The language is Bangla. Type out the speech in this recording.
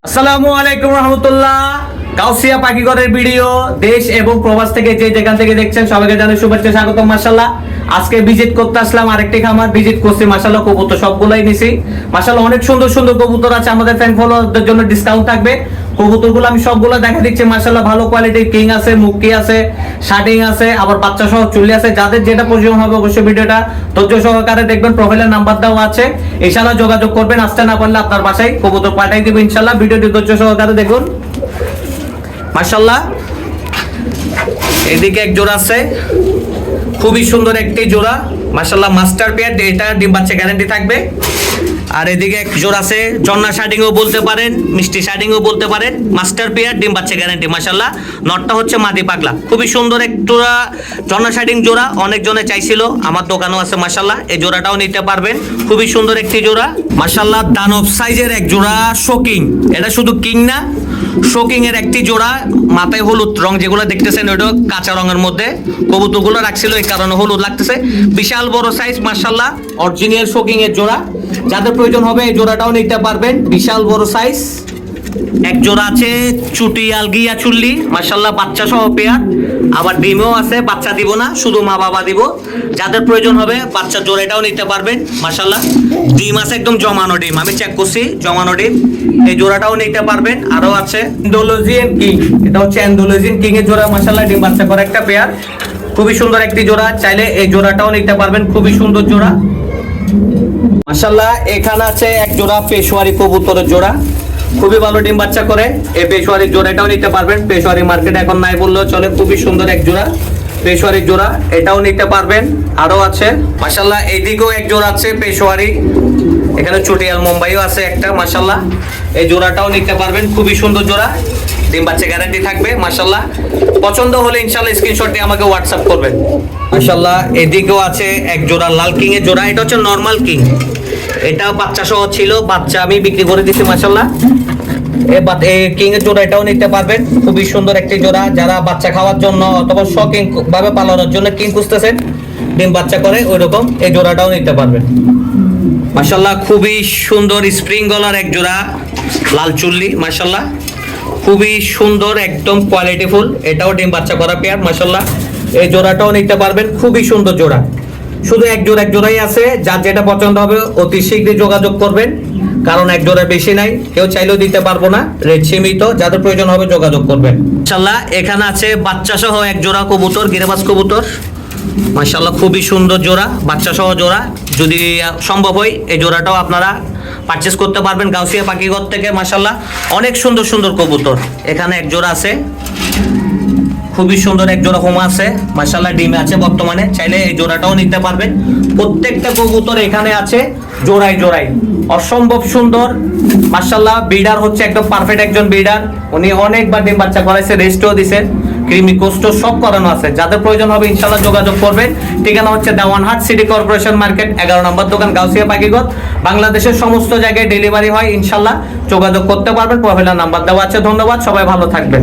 আসসালামু আলাইকুম রহমতুল্লাহ। গাউসিয়া পাখিঘরের ভিডিও দেশ এবং প্রবাস থেকে যে যেখান থেকে দেখছেন সবাইকে জানাই শুভেচ্ছা স্বাগতম। মাশাআল্লাহ আজকে ভিজিট করতে আসলাম আরেকটি খামার, ভিজিট করছি। মাশাআল্লাহ কবুতর সবগুলাই নিছি। মাশাআল্লাহ অনেক সুন্দর সুন্দর কবুতর আছে, আমাদের ফ্যান ফলোয়ারদের জন্য ডিসকাউন্ট থাকবে। কবুতরগুলো আমি সবগুলো দেখা দিচ্ছি। মাশাআল্লাহ ভালো কোয়ালিটির কিং আছে, মুক্কি আছে, শার্টিং আছে, আবার বাচ্চা সহ চুল্লি আছে। যাদের যেটা প্রয়োজন হবে অবশ্যই ভিডিওটা ধৈর্য সহকারে দেখবেন। প্রোফাইলের নাম্বার দেওয়া আছে, ইনশাআল্লাহ যোগাযোগ করবেন। আসতে না পারলে আপনার বাসায় কবুতর পাঠাই দিব ইনশাআল্লাহ। ভিডিওটি ধৈর্য সহকারে দেখুন। মাশাআল্লাহ এদিকে এক জোড়া আছে, খুবই সুন্দর একটি জোড়া। মাশাআল্লাহ মাস্টার পেয়ার, এটা ডিম বাচ্চা গ্যারান্টি থাকবে। আর এদিকে এক জোড়া আছে, জন্না শার্টিংও বলতে পারেন, মিষ্টি শার্টিংও বলতে পারেন, মাস্টার পেয়ার ডিম বাচ্চা গ্যারান্টি। মাশাআল্লাহ নটটা হচ্ছে মাদি পাগলা, খুবই সুন্দর এক জোড়া জন্না শার্টিং জোড়া। অনেকজনে চাইছিল, আমার দোকানও আছে। মাশাআল্লাহ এই জোড়াটাও নিতে পারবেন, খুবই সুন্দর একটি জোড়া। মাশাআল্লাহ দানব সাইজের এক জোড়া শোকিং, এটা শুধু কিং না, শোকিং এর একটি জোড়া। মাথায় হলুদ রং যেগুলো দেখতেছেন ওটা কাঁচা রঙের মধ্যে কবুতরগুলো রাখছিল, এই কারণে হলুদ লাগতেছে। বিশাল বড় সাইজ মাশাআল্লাহ, অরিজিনাল শোকিং এর জোড়া। যাদের প্রয়োজন হবে এই জোড়াটাও নিতে পারবেন, বিশাল বড় সাইজ। এক জোড়া আছে চুটি আলগিয়া চুল্লি, মাশাআল্লাহ বাচ্চা সহ পেয়ার। আবার ডিমও আছে, বাচ্চা দিব না, শুধু মা বাবা দিব। যাদের প্রয়োজন হবে বাচ্চা জোড়াটাও নিতে পারবেন। মাশাআল্লাহ ডিম আছে, একদম জমানো ডিম, আমি চেক করছি জমানো ডিম। এই জোড়াটাও নিতে পারবেন। আরো আছে এন্ডোলজিয়ান কিং, এটা হচ্ছে এন্ডোলজিয়ান কিং এর জোড়া। মাশাআল্লাহ ডিম বাচ্চা করা একটা পেয়ার, খুবই সুন্দর একটি জোড়া। চাইলে এই জোড়াটাও নিতে পারবেন, খুবই সুন্দর জোড়া। মাশাআল্লাহ এখানে আছে এক জোড়া পেশোয়ারি কবুতরের জোড়া, খুবই ভালো ডিম বাচ্চা করে। এই পেশোয়ারির জোড়াটাও নিতে পারবেন, পেশোয়ারি মার্কেটে এখন নাই বললেও চলে। খুবই সুন্দর এক জোড়া পেশোয়ারির জোড়া, এটাও নিতে পারবেন। আরো আছে মাশাআল্লাহ এইদিকেও এক জোড়া আছে পেশোয়ারি, এখানে চটিয়াল মুম্বাইও আছে একটা। মাশাআল্লাহ এই জোড়াটাও নিতে পারবেন, খুবই সুন্দর জোড়া, ডিম বাচ্চা গ্যারান্টি থাকবে। মাশাআল্লাহ পছন্দ হলে ইনশাআল্লাহ স্ক্রিনশট দিয়ে আমাকে হোয়াটসঅ্যাপ করবেন। মাশাআল্লাহ এদিকেও আছে এক জোড়া লাল কিং এর জোড়া, এটা হচ্ছে নরমাল কিং, এটাও বাচ্চা সহ ছিল, বাচ্চা আমি বিক্রি করে দিচ্ছি। মাশাআল্লাহ এই কিং এর জোড়া এটাও নিতে পারবেন, খুবই সুন্দর একটি জোড়া। যারা বাচ্চা খাওয়ার জন্য অথবা শখিং ভাবে পালানোর জন্য কিং খুঁজতেছেন, ডিম বাচ্চা করে ওইরকম, এই জোড়াটাও নিতে পারবেন। মাশাআল্লাহ খুবই সুন্দর স্প্রিং গলার এক জোড়া লাল চুল্লি, মাশাআল্লাহ খুবই সুন্দর, একদম কোয়ালিটিফুল, এটাও ডিম বাচ্চা করা পেয়ার। মাশাআল্লাহ এই জোড়াটাও নিতে পারবেন, খুবই সুন্দর জোড়া। শুধু এক জোড়াই আছে, যার যেটা পছন্দ হবে অতি শীঘ্রই যোগাযোগ করবেন, কারণ এক জোড়া বেশি নাই, কেউ চাইলেও দিতে পারবো না, রেট সীমিত। যাদের প্রয়োজন হবে যোগাযোগ করবেন। মাশাআল্লাহ এখানে আছে বাচ্চা সহ এক জোড়া কবুতর, গিরিবাজ কবুতর। মাশাআল্লাহ খুবই সুন্দর জোড়া, বাচ্চা সহ জোড়া। যদি সম্ভব হয় এই জোড়াটাও আপনারা পারচেস করতে পারবেন গাউসিয়া পাখিঘর থেকে। মাশাআল্লাহ অনেক সুন্দর সুন্দর কবুতর, এখানে এক জোড়া আছে, খুবই সুন্দর এক জোড়া হোমা আছে। মাশাআল্লাহ ডিমে আছে বর্তমানে, চাইলে এই জোড়াটাও নিতে পারবেন। প্রত্যেকটা কবুতর এখানে আছে জোড়াই জোড়াই, অসম্ভব সুন্দর। মাশাআল্লাহ বিডার হচ্ছে একদম পারফেক্ট একজন বিডার, উনি অনেকবার ডিম বাচ্চা করাইছে, রেস্টও দিছে, ক্রিমি কোস্ট সব করানো আছে। যাদের প্রয়োজন হবে ইনশাআল্লাহ যোগাযোগ করবেন। ঠিকানা হচ্ছে দেওয়ানহাট সিটি কর্পোরেশন মার্কেট, 11 নম্বর দোকান, গাউসিয়া পাখিঘর। বাংলাদেশের সমস্ত জায়গায় ডেলিভারি হয়, ইনশাআল্লাহ যোগাযোগ করতে পারবেন। প্রোফাইলের নাম্বার দেওয়া আছে। ধন্যবাদ, সবাই ভালো থাকবেন।